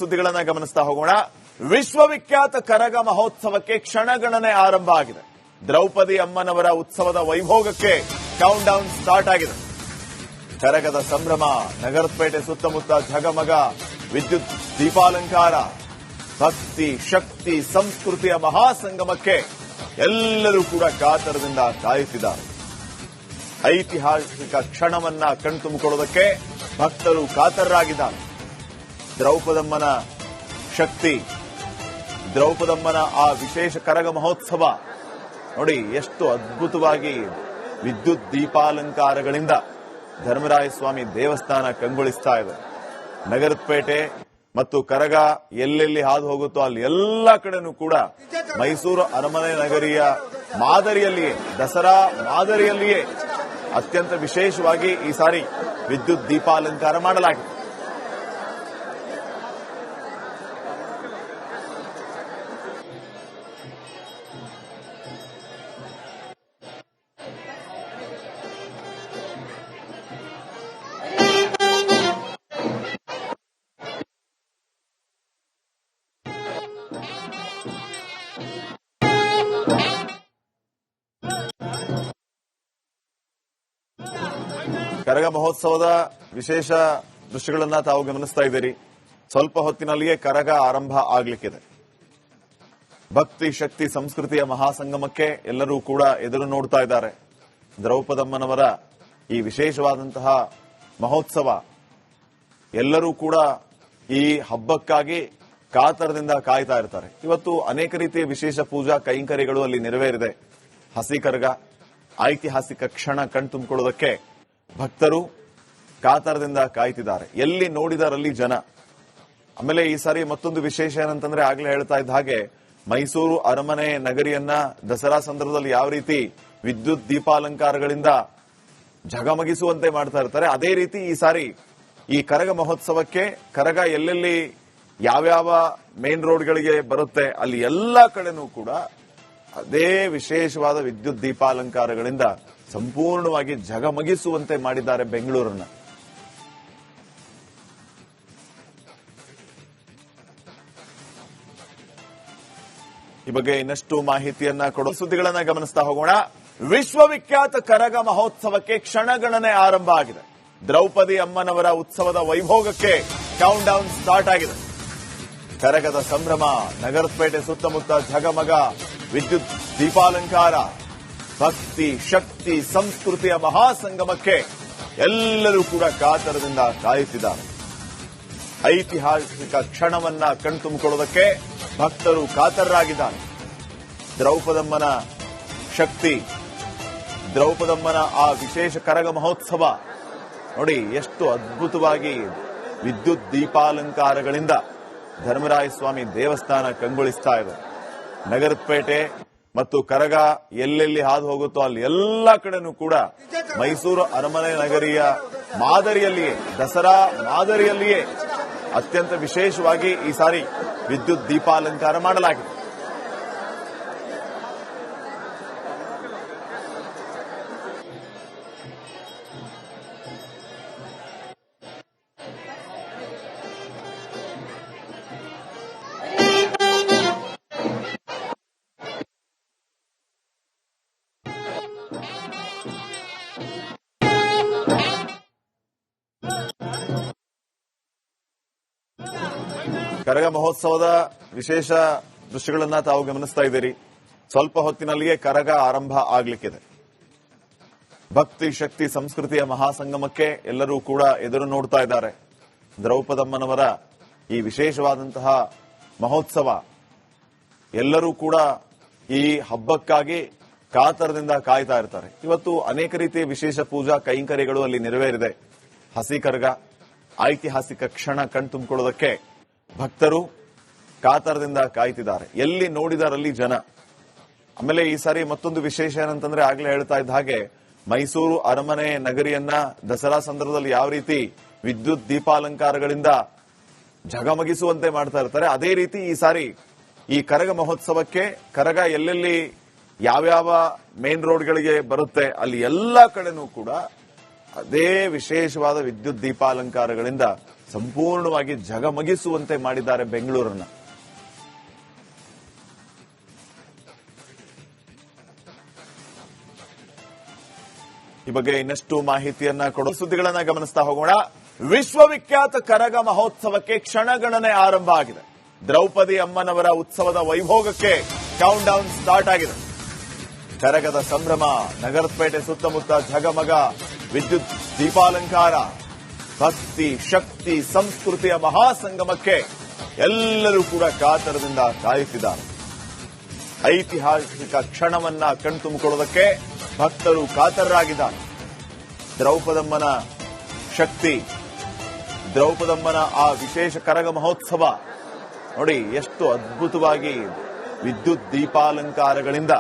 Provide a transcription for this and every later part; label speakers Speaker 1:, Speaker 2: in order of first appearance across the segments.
Speaker 1: ಸುದ್ದಿಗಳನ್ನ ಗಮನಿಸ್ತಾ ಹೋಗೋಣ. ವಿಶ್ವವಿಖ್ಯಾತ ಕರಗ ಮಹೋತ್ಸವಕ್ಕೆ ಕ್ಷಣಗಣನೆ ಆರಂಭ ಆಗಿದೆ. ದ್ರೌಪದಿ ಅಮ್ಮನವರ ಉತ್ಸವದ ವೈಭೋಗಕ್ಕೆ ಕೌಂಟ್ ಡೌನ್ ಸ್ಟಾರ್ಟ್ ಆಗಿದೆ. ಕರಗದ ಸಂಭ್ರಮ, ನಗರಪೇಟೆ ಸುತ್ತಮುತ್ತ ಝಗಮಗ ವಿದ್ಯುತ್ ದೀಪಾಲಂಕಾರ, ಭಕ್ತಿ, ಶಕ್ತಿ, ಸಂಸ್ಕೃತಿಯ ಮಹಾಸಂಗಮಕ್ಕೆ ಎಲ್ಲರೂ ಕೂಡ ಕಾತರದಿಂದ ಕಾಯುತ್ತಿದ್ದಾರೆ. ಐತಿಹಾಸಿಕ ಕ್ಷಣವನ್ನ ಕಣ್ತುಂಬಿಕೊಳ್ಳೋದಕ್ಕೆ ಭಕ್ತರು ಕಾತರರಾಗಿದ್ದಾರೆ. ದ್ರೌಪದಮ್ಮನ ಶಕ್ತಿ, ದ್ರೌಪದಮ್ಮನ ಆ ವಿಶೇಷ ಕರಗ ಮಹೋತ್ಸವ ನೋಡಿ ಎಷ್ಟು ಅದ್ಭುತವಾಗಿ ವಿದ್ಯುತ್ ದೀಪಾಲಂಕಾರಗಳಿಂದ ಧರ್ಮರಾಯ ಸ್ವಾಮಿ ದೇವಸ್ಥಾನ ಕಂಗೊಳಿಸ್ತಾ ಇದೆ. ನಗರಪೇಟೆ ಮತ್ತು ಕರಗ ಎಲ್ಲೆಲ್ಲಿ ಹಾದು ಹೋಗುತ್ತೋ ಅಲ್ಲಿ ಎಲ್ಲ ಕಡೆನೂ ಕೂಡ ಮೈಸೂರು ಅರಮನೆ ನಗರಿಯ ಮಾದರಿಯಲ್ಲಿಯೇ, ದಸರಾ ಮಾದರಿಯಲ್ಲಿಯೇ ಅತ್ಯಂತ ವಿಶೇಷವಾಗಿ ಈ ಸಾರಿ ವಿದ್ಯುತ್ ದೀಪಾಲಂಕಾರ ಮಾಡಲಾಗಿದೆ. ಕರಗ ಮಹೋತ್ಸವದ ವಿಶೇಷ ದೃಶ್ಯಗಳನ್ನ ತಾವು ಗಮನಿಸ್ತಾ ಇದ್ದೀರಿ. ಸ್ವಲ್ಪ ಹೊತ್ತಿನಲ್ಲಿಯೇ ಕರಗ ಆರಂಭ ಆಗಲಿಕ್ಕಿದೆ. ಭಕ್ತಿ, ಶಕ್ತಿ, ಸಂಸ್ಕೃತಿಯ ಮಹಾಸಂಗಮಕ್ಕೆ ಎಲ್ಲರೂ ಕೂಡ ಎದುರು ನೋಡ್ತಾ ಇದ್ದಾರೆ. ದ್ರೌಪದಮ್ಮನವರ ಈ ವಿಶೇಷವಾದಂತಹ ಮಹೋತ್ಸವ, ಎಲ್ಲರೂ ಕೂಡ ಈ ಹಬ್ಬಕ್ಕಾಗಿ ಕಾತರದಿಂದ ಕಾಯ್ತಾ ಇರ್ತಾರೆ. ಇವತ್ತು ಅನೇಕ ರೀತಿಯ ವಿಶೇಷ ಪೂಜಾ ಕೈಂಕರ್ಯಗಳು ಅಲ್ಲಿ ನೆರವೇರಿದೆ. ಹಸಿ ಕರಗ, ಐತಿಹಾಸಿಕ ಕ್ಷಣ ಕಣ್ತುಂಬಿಕೊಳ್ಳೋದಕ್ಕೆ ಭಕ್ತರು ಕಾತರದಿಂದ ಕಾಯ್ತಿದ್ದಾರೆ. ಎಲ್ಲಿ ನೋಡಿದರಲ್ಲಿ ಜನ. ಆಮೇಲೆ ಈ ಸಾರಿ ಮತ್ತೊಂದು ವಿಶೇಷ ಏನಂತಂದ್ರೆ, ಆಗ್ಲೇ ಹೇಳ್ತಾ ಇದ್ದ ಹಾಗೆ ಮೈಸೂರು ಅರಮನೆ ನಗರಿಯನ್ನ ದಸರಾ ಸಂದರ್ಭದಲ್ಲಿ ಯಾವ ರೀತಿ ವಿದ್ಯುತ್ ದೀಪಾಲಂಕಾರಗಳಿಂದ ಝಗಮಗಿಸುವಂತೆ ಮಾಡ್ತಾ ಇರ್ತಾರೆ, ಅದೇ ರೀತಿ ಈ ಸಾರಿ ಈ ಕರಗ ಮಹೋತ್ಸವಕ್ಕೆ ಕರಗ ಎಲ್ಲೆಲ್ಲಿ ಯಾವ್ಯಾವ ಮೇನ್ ರೋಡ್ಗಳಿಗೆ ಬರುತ್ತೆ ಅಲ್ಲಿ ಎಲ್ಲ ಕಡೆನೂ ಕೂಡ ಅದೇ ವಿಶೇಷವಾದ ವಿದ್ಯುತ್ ದೀಪಾಲಂಕಾರಗಳಿಂದ ಸಂಪೂರ್ಣವಾಗಿ ಝಗಮಗಿಸುವಂತೆ ಮಾಡಿದ್ದಾರೆ ಬೆಂಗಳೂರನ್ನ. ಈ ಬಗ್ಗೆ ಇನ್ನಷ್ಟು ಮಾಹಿತಿಯನ್ನ ಕೊಡೋ ಸುದ್ದಿಗಳನ್ನ ಗಮನಿಸ್ತಾ ಹೋಗೋಣ. ವಿಶ್ವವಿಖ್ಯಾತ ಕರಗ ಮಹೋತ್ಸವಕ್ಕೆ ಕ್ಷಣಗಣನೆ ಆರಂಭ ಆಗಿದೆ. ದ್ರೌಪದಿ ಅಮ್ಮನವರ ಉತ್ಸವದ ವೈಭೋಗಕ್ಕೆ ಕೌಂಟ್ ಡೌನ್ ಸ್ಟಾರ್ಟ್ ಆಗಿದೆ. ಕರಗದ ಸಂಭ್ರಮ, ನಗರಪೇಟೆ ಸುತ್ತಮುತ್ತ ಝಗಮಗ ವಿದ್ಯುತ್ ದೀಪಾಲಂಕಾರ, ಭಕ್ತಿ, ಶಕ್ತಿ, ಸಂಸ್ಕೃತಿಯ ಮಹಾಸಂಗಮಕ್ಕೆ ಎಲ್ಲರೂ ಕೂಡ ಕಾತರದಿಂದ ಕಾಯುತ್ತಿದ್ದಾರೆ. ಐತಿಹಾಸಿಕ ಕ್ಷಣವನ್ನ ಕಣ್ತುಂಬಿಕೊಳ್ಳೋದಕ್ಕೆ ಭಕ್ತರು ಕಾತರರಾಗಿದ್ದಾರೆ. ದ್ರೌಪದಮ್ಮನ ಶಕ್ತಿ, ದ್ರೌಪದಮ್ಮನ ಆ ವಿಶೇಷ ಕರಗ ಮಹೋತ್ಸವ ನೋಡಿ ಎಷ್ಟು ಅದ್ಭುತವಾಗಿ ವಿದ್ಯುತ್ ದೀಪಾಲಂಕಾರಗಳಿಂದ ಧರ್ಮರಾಯ ಸ್ವಾಮಿ ದೇವಸ್ಥಾನ ಕಂಗೊಳಿಸ್ತಾ ಇದೆ. ನಗರಪೇಟೆ ಮತ್ತು ಕರಗ ಎಲ್ಲೆಲ್ಲಿ ಹಾದು ಹೋಗುತ್ತೋ ಅಲ್ಲಿ ಎಲ್ಲ ಕಡೆನೂ ಕೂಡ ಮೈಸೂರು ಅರಮನೆ ನಗರಿಯ ಮಾದರಿಯಲ್ಲಿಯೇ, ದಸರಾ ಮಾದರಿಯಲ್ಲಿಯೇ ಅತ್ಯಂತ ವಿಶೇಷವಾಗಿ ಈ ಸಾರಿ ವಿದ್ಯುತ್ ದೀಪಾಲಂಕಾರ ಮಾಡಲಾಗಿದೆ. ಕರಗ ಮಹೋತ್ಸವದ ವಿಶೇಷ ದೃಶ್ಯಗಳನ್ನ ತಾವು ಗಮನಿಸ್ತಾ ಇದ್ದೀರಿ. ಸ್ವಲ್ಪ ಹೊತ್ತಿನಲ್ಲಿಯೇ ಕರಗ ಆರಂಭ ಆಗಲಿಕ್ಕಿದೆ. ಭಕ್ತಿ, ಶಕ್ತಿ, ಸಂಸ್ಕೃತಿಯ ಮಹಾಸಂಗಮಕ್ಕೆ ಎಲ್ಲರೂ ಕೂಡ ಎದುರು ನೋಡ್ತಾ ಇದ್ದಾರೆ. ದ್ರೌಪದಮ್ಮನವರ ಈ ವಿಶೇಷವಾದಂತಹ ಮಹೋತ್ಸವ, ಎಲ್ಲರೂ ಕೂಡ ಈ ಹಬ್ಬಕ್ಕಾಗಿ ಕಾತರದಿಂದ ಕಾಯ್ತಾ ಇರ್ತಾರೆ. ಇವತ್ತು ಅನೇಕ ರೀತಿಯ ವಿಶೇಷ ಪೂಜಾ ಕೈಂಕರ್ಯಗಳು ಅಲ್ಲಿ ನೆರವೇರಿದೆ. ಹಸಿ ಕರಗ, ಐತಿಹಾಸಿಕ ಕ್ಷಣ ಕಣ್ತುಂಬಿಕೊಳ್ಳೋದಕ್ಕೆ ಭಕ್ತರು ಕಾತರದಿಂದ ಕಾಯ್ತಿದ್ದಾರೆ. ಎಲ್ಲಿ ನೋಡಿದರಲ್ಲಿ ಜನ. ಆಮೇಲೆ ಈ ಸಾರಿ ಮತ್ತೊಂದು ವಿಶೇಷ ಏನಂತಂದ್ರೆ, ಆಗ್ಲೇ ಹೇಳ್ತಾ ಇದ್ದ ಹಾಗೆ ಮೈಸೂರು ಅರಮನೆ ನಗರಿಯನ್ನ ದಸರಾ ಸಂದರ್ಭದಲ್ಲಿ ಯಾವ ರೀತಿ ವಿದ್ಯುತ್ ದೀಪಾಲಂಕಾರಗಳಿಂದ ಝಗಮಗಿಸುವಂತೆ ಮಾಡ್ತಾ ಇರ್ತಾರೆ, ಅದೇ ರೀತಿ ಈ ಸಾರಿ ಈ ಕರಗ ಮಹೋತ್ಸವಕ್ಕೆ ಕರಗ ಎಲ್ಲೆಲ್ಲಿ ಯಾವ್ಯಾವ ಮೇನ್ ರೋಡ್ಗಳಿಗೆ ಬರುತ್ತೆ ಅಲ್ಲಿ ಎಲ್ಲ ಕಡೆನೂ ಕೂಡ ಅದೇ ವಿಶೇಷವಾದ ವಿದ್ಯುತ್ ದೀಪಾಲಂಕಾರಗಳಿಂದ ಸಂಪೂರ್ಣವಾಗಿ ಜಗಮಗಿಸುವಂತೆ ಮಾಡಿದ್ದಾರೆ ಬೆಂಗಳೂರನ್ನ. ಈ ಬಗ್ಗೆ ಇನ್ನಷ್ಟು ಮಾಹಿತಿಯನ್ನ ಕೊಡೋ ಸುದ್ದಿಗಳನ್ನ ಗಮನಿಸ್ತಾ ಹೋಗೋಣ. ವಿಶ್ವವಿಖ್ಯಾತ ಕರಗ ಮಹೋತ್ಸವಕ್ಕೆ ಕ್ಷಣಗಣನೆ ಆರಂಭ ಆಗಿದೆ. ದ್ರೌಪದಿ ಅಮ್ಮನವರ ಉತ್ಸವದ ವೈಭೋಗಕ್ಕೆ ಕೌಂಟ್ ಡೌನ್ ಸ್ಟಾರ್ಟ್ ಆಗಿದೆ. ಕರಗದ ಸಂಭ್ರಮ, ನಗರಪೇಟೆ ಸುತ್ತಮುತ್ತ ಝಗಮಗ ವಿದ್ಯುತ್ ದೀಪಾಲಂಕಾರ, ಭಕ್ತಿ ಶಕ್ತಿ ಸಂಸ್ಕೃತಿಯ ಮಹಾಸಂಗಮಕ್ಕೆ ಎಲ್ಲರೂ ಕೂಡ ಕಾತರದಿಂದ ಕಾಯುತ್ತಿದ್ದಾರೆ. ಐತಿಹಾಸಿಕ ಕ್ಷಣವನ್ನ ಕಣ್ತುಂಬಿಕೊಳ್ಳೋದಕ್ಕೆ ಭಕ್ತರು ಕಾತರರಾಗಿದ್ದಾರೆ. ದ್ರೌಪದಮ್ಮನ ಶಕ್ತಿ, ದ್ರೌಪದಮ್ಮನ ಆ ವಿಶೇಷ ಕರಗ ಮಹೋತ್ಸವ ನೋಡಿ ಎಷ್ಟು ಅದ್ಭುತವಾಗಿ ವಿದ್ಯುತ್ ದೀಪಾಲಂಕಾರಗಳಿಂದ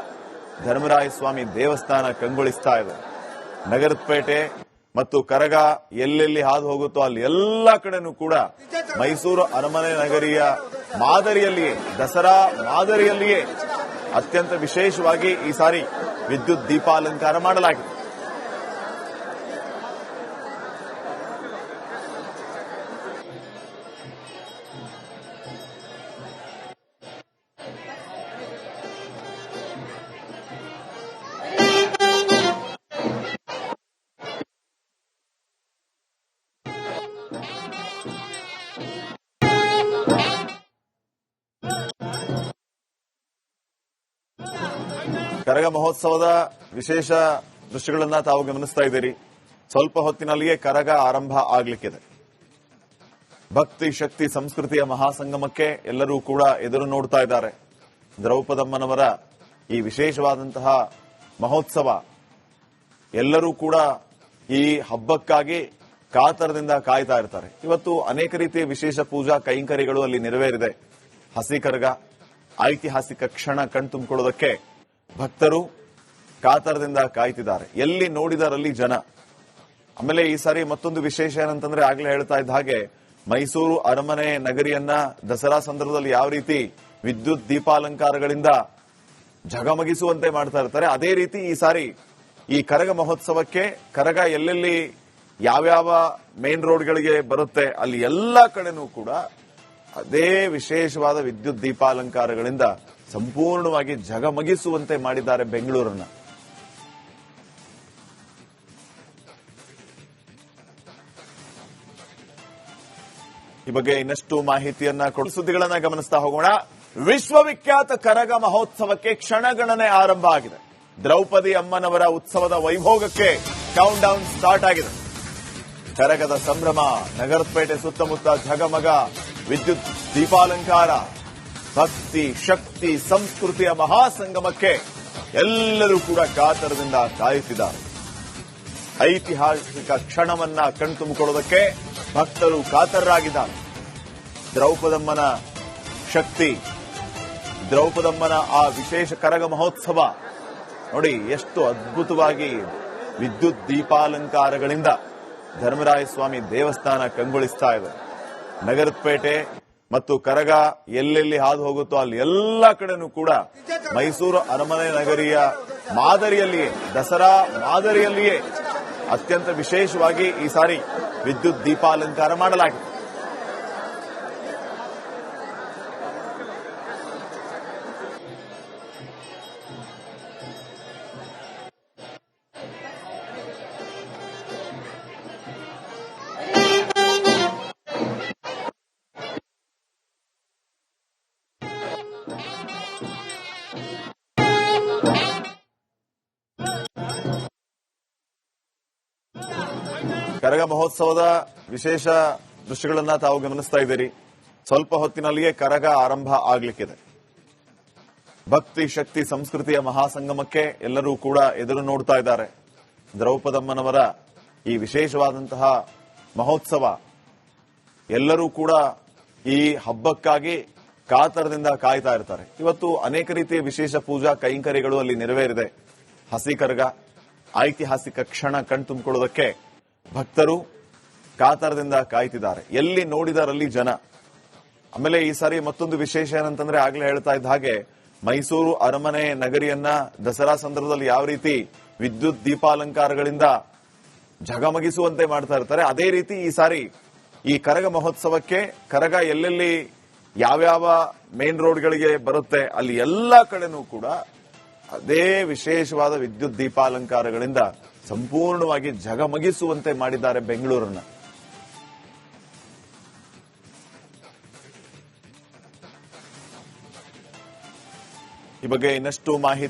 Speaker 1: ಧರ್ಮರಾಯ ಸ್ವಾಮಿ ದೇವಸ್ಥಾನ ಕಂಗೊಳಿಸ್ತಾ ಇದೆ. ನಗರಪೇಟೆ ಮತ್ತು ಕರಗ ಎಲ್ಲೆಲ್ಲಿ ಹಾದು ಹೋಗುತ್ತೋ ಅಲ್ಲಿ ಎಲ್ಲ ಕಡೆನೂ ಕೂಡ ಮೈಸೂರು ಅರಮನೆ ನಗರಿಯ ಮಾದರಿಯಲ್ಲಿಯೇ, ದಸರಾ ಮಾದರಿಯಲ್ಲಿಯೇ ಅತ್ಯಂತ ವಿಶೇಷವಾಗಿ ಈ ಸಾರಿ ವಿದ್ಯುತ್ ದೀಪಾಲಂಕಾರ ಮಾಡಲಾಗಿದೆ. ಕರಗ ಮಹೋತ್ಸವದ ವಿಶೇಷ ದೃಶ್ಯಗಳನ್ನ ತಾವು ಗಮನಿಸ್ತಾ ಇದ್ದೀರಿ. ಸ್ವಲ್ಪ ಹೊತ್ತಿನಲ್ಲಿಯೇ ಕರಗ ಆರಂಭ ಆಗಲಿಕ್ಕಿದೆ. ಭಕ್ತಿ ಶಕ್ತಿ ಸಂಸ್ಕೃತಿಯ ಮಹಾಸಂಗಮಕ್ಕೆ ಎಲ್ಲರೂ ಕೂಡ ಎದುರು ನೋಡ್ತಾ ಇದ್ದಾರೆ. ದ್ರೌಪದಮ್ಮನವರ ಈ ವಿಶೇಷವಾದಂತಹ ಮಹೋತ್ಸವ, ಎಲ್ಲರೂ ಕೂಡ ಈ ಹಬ್ಬಕ್ಕಾಗಿ ಕಾತರದಿಂದ ಕಾಯ್ತಾ ಇರ್ತಾರೆ. ಇವತ್ತು ಅನೇಕ ರೀತಿಯ ವಿಶೇಷ ಪೂಜಾ ಕೈಂಕರ್ಯಗಳು ಅಲ್ಲಿ ನೆರವೇರಿದೆ. ಹಸಿ ಕರಗ, ಐತಿಹಾಸಿಕ ಕ್ಷಣ ಕಣ್ತುಂಬಿಕೊಳ್ಳೋದಕ್ಕೆ ಭಕ್ತರು ಕಾತರದಿಂದ ಕಾಯ್ತಿದ್ದಾರೆ. ಎಲ್ಲಿ ನೋಡಿದರಲ್ಲಿ ಜನ. ಆಮೇಲೆ ಈ ಸಾರಿ ಮತ್ತೊಂದು ವಿಶೇಷ ಏನಂತಂದ್ರೆ, ಆಗ್ಲೇ ಹೇಳ್ತಾ ಇದ್ದ ಹಾಗೆ ಮೈಸೂರು ಅರಮನೆ ನಗರಿಯನ್ನ ದಸರಾ ಸಂದರ್ಭದಲ್ಲಿ ಯಾವ ರೀತಿ ವಿದ್ಯುತ್ ದೀಪಾಲಂಕಾರಗಳಿಂದ ಝಗಮಗಿಸುವಂತೆ ಮಾಡ್ತಾ ಇರ್ತಾರೆ, ಅದೇ ರೀತಿ ಈ ಸಾರಿ ಈ ಕರಗ ಮಹೋತ್ಸವಕ್ಕೆ ಕರಗ ಎಲ್ಲೆಲ್ಲಿ ಯಾವ್ಯಾವ ಮೇನ್ ರೋಡ್ಗಳಿಗೆ ಬರುತ್ತೆ ಅಲ್ಲಿ ಎಲ್ಲ ಕಡೆನೂ ಕೂಡ ಅದೇ ವಿಶೇಷವಾದ ವಿದ್ಯುತ್ ದೀಪಾಲಂಕಾರಗಳಿಂದ ಸಂಪೂರ್ಣವಾಗಿ ಝಗಮಗಿಸುವಂತೆ ಮಾಡಿದ್ದಾರೆ ಬೆಂಗಳೂರನ್ನ. ಈ ಬಗ್ಗೆ ಇನ್ನಷ್ಟು ಮಾಹಿತಿಯನ್ನ ಕೊಡೋ ಸುದ್ದಿಗಳನ್ನ ಗಮನಿಸ್ತಾ ಹೋಗೋಣ. ವಿಶ್ವವಿಖ್ಯಾತ ಕರಗ ಮಹೋತ್ಸವಕ್ಕೆ ಕ್ಷಣಗಣನೆ ಆರಂಭ ಆಗಿದೆ. ದ್ರೌಪದಿ ಅಮ್ಮನವರ ಉತ್ಸವದ ವೈಭೋಗಕ್ಕೆ ಕೌಂಟ್ ಡೌನ್ ಸ್ಟಾರ್ಟ್ ಆಗಿದೆ. ಕರಗದ ಸಂಭ್ರಮ, ನಗರಪೇಟೆ ಸುತ್ತಮುತ್ತ ಝಗಮಗ ವಿದ್ಯುತ್ ದೀಪಾಲಂಕಾರ, ಭಕ್ತಿ ಶಕ್ತಿ ಸಂಸ್ಕೃತಿಯ ಮಹಾಸಂಗಮಕ್ಕೆ ಎಲ್ಲರೂ ಕೂಡ ಕಾತರದಿಂದ ಕಾಯುತ್ತಿದ್ದಾರೆ. ಐತಿಹಾಸಿಕ ಕ್ಷಣವನ್ನ ಕಣ್ತುಂಬಿಕೊಳ್ಳೋದಕ್ಕೆ ಭಕ್ತರು ಕಾತರರಾಗಿದ್ದಾರೆ. ದ್ರೌಪದಮ್ಮನ ಶಕ್ತಿ, ದ್ರೌಪದಮ್ಮನ ಆ ವಿಶೇಷ ಕರಗ ಮಹೋತ್ಸವ ನೋಡಿ ಎಷ್ಟು ಅದ್ಭುತವಾಗಿ ವಿದ್ಯುತ್ ದೀಪಾಲಂಕಾರಗಳಿಂದ ಧರ್ಮರಾಯ ಸ್ವಾಮಿ ದೇವಸ್ಥಾನ ಕಂಗೊಳಿಸ್ತಾ ಇದೆ. ನಗರಪೇಟೆ ಮತ್ತು ಕರಗ ಎಲ್ಲೆಲ್ಲಿ ಹಾದು ಹೋಗುತ್ತೋ ಅಲ್ಲಿ ಎಲ್ಲ ಕಡೆನೂ ಕೂಡ ಮೈಸೂರು ಅರಮನೆ ನಗರಿಯ ಮಾದರಿಯಲ್ಲಿಯೇ, ದಸರಾ ಮಾದರಿಯಲ್ಲಿಯೇ ಅತ್ಯಂತ ವಿಶೇಷವಾಗಿ ಈ ಸಾರಿ ವಿದ್ಯುತ್ ದೀಪಾಲಂಕಾರ ಮಾಡಲಾಗಿದೆ. ಕರಗ ಮಹೋತ್ಸವದ ವಿಶೇಷ ದೃಶ್ಯಗಳನ್ನ ತಾವು ಗಮನಿಸ್ತಾ ಇದ್ದೀರಿ. ಸ್ವಲ್ಪ ಹೊತ್ತಿನಲ್ಲಿಯೇ ಕರಗ ಆರಂಭ ಆಗಲಿಕ್ಕಿದೆ. ಭಕ್ತಿ ಶಕ್ತಿ ಸಂಸ್ಕೃತಿಯ ಮಹಾಸಂಗಮಕ್ಕೆ ಎಲ್ಲರೂ ಕೂಡ ಎದುರು ನೋಡ್ತಾ ಇದ್ದಾರೆ. ದ್ರೌಪದಮ್ಮನವರ ಈ ವಿಶೇಷವಾದಂತಹ ಮಹೋತ್ಸವ, ಎಲ್ಲರೂ ಕೂಡ ಈ ಹಬ್ಬಕ್ಕಾಗಿ ಕಾತರದಿಂದ ಕಾಯ್ತಾ ಇರ್ತಾರೆ. ಇವತ್ತು ಅನೇಕ ರೀತಿಯ ವಿಶೇಷ ಪೂಜಾ ಕೈಂಕರ್ಯಗಳು ಅಲ್ಲಿ ನೆರವೇರಿದೆ. ಹಸಿ ಕರಗ, ಐತಿಹಾಸಿಕ ಕ್ಷಣ ಕಣ್ತುಂಬಿಕೊಳ್ಳೋದಕ್ಕೆ ಭಕ್ತರು ಕಾತರದಿಂದ ಕಾಯ್ತಿದ್ದಾರೆ. ಎಲ್ಲಿ ನೋಡಿದರಲ್ಲಿ ಜನ. ಆಮೇಲೆ ಈ ಸಾರಿ ಮತ್ತೊಂದು ವಿಶೇಷ ಏನಂತಂದ್ರೆ, ಆಗ್ಲೇ ಹೇಳ್ತಾ ಇದ್ದ ಹಾಗೆ ಮೈಸೂರು ಅರಮನೆ ನಗರಿಯನ್ನ ದಸರಾ ಸಂದರ್ಭದಲ್ಲಿ ಯಾವ ರೀತಿ ವಿದ್ಯುತ್ ದೀಪಾಲಂಕಾರಗಳಿಂದ ಝಗಮಗಿಸುವಂತೆ ಮಾಡ್ತಾ ಇರ್ತಾರೆ, ಅದೇ ರೀತಿ ಈ ಸಾರಿ ಈ ಕರಗ ಮಹೋತ್ಸವಕ್ಕೆ ಕರಗ ಎಲ್ಲೆಲ್ಲಿ ಯಾವ್ಯಾವ ಮೇನ್ ರೋಡ್ಗಳಿಗೆ ಬರುತ್ತೆ ಅಲ್ಲಿ ಎಲ್ಲಾ ಕಡೆನೂ ಕೂಡ ಅದೇ ವಿಶೇಷವಾದ ವಿದ್ಯುತ್ ದೀಪಾಲಂಕಾರಗಳಿಂದ ಸಂಪೂರ್ಣವಾಗಿ ಝಗಮಗಿಸುವಂತೆ ಮಾಡಿದ್ದಾರೆ ಬೆಂಗಳೂರನ್ನ. ಈ ಬಗ್ಗೆ ಇನ್ನಷ್ಟು ಮಾಹಿತಿ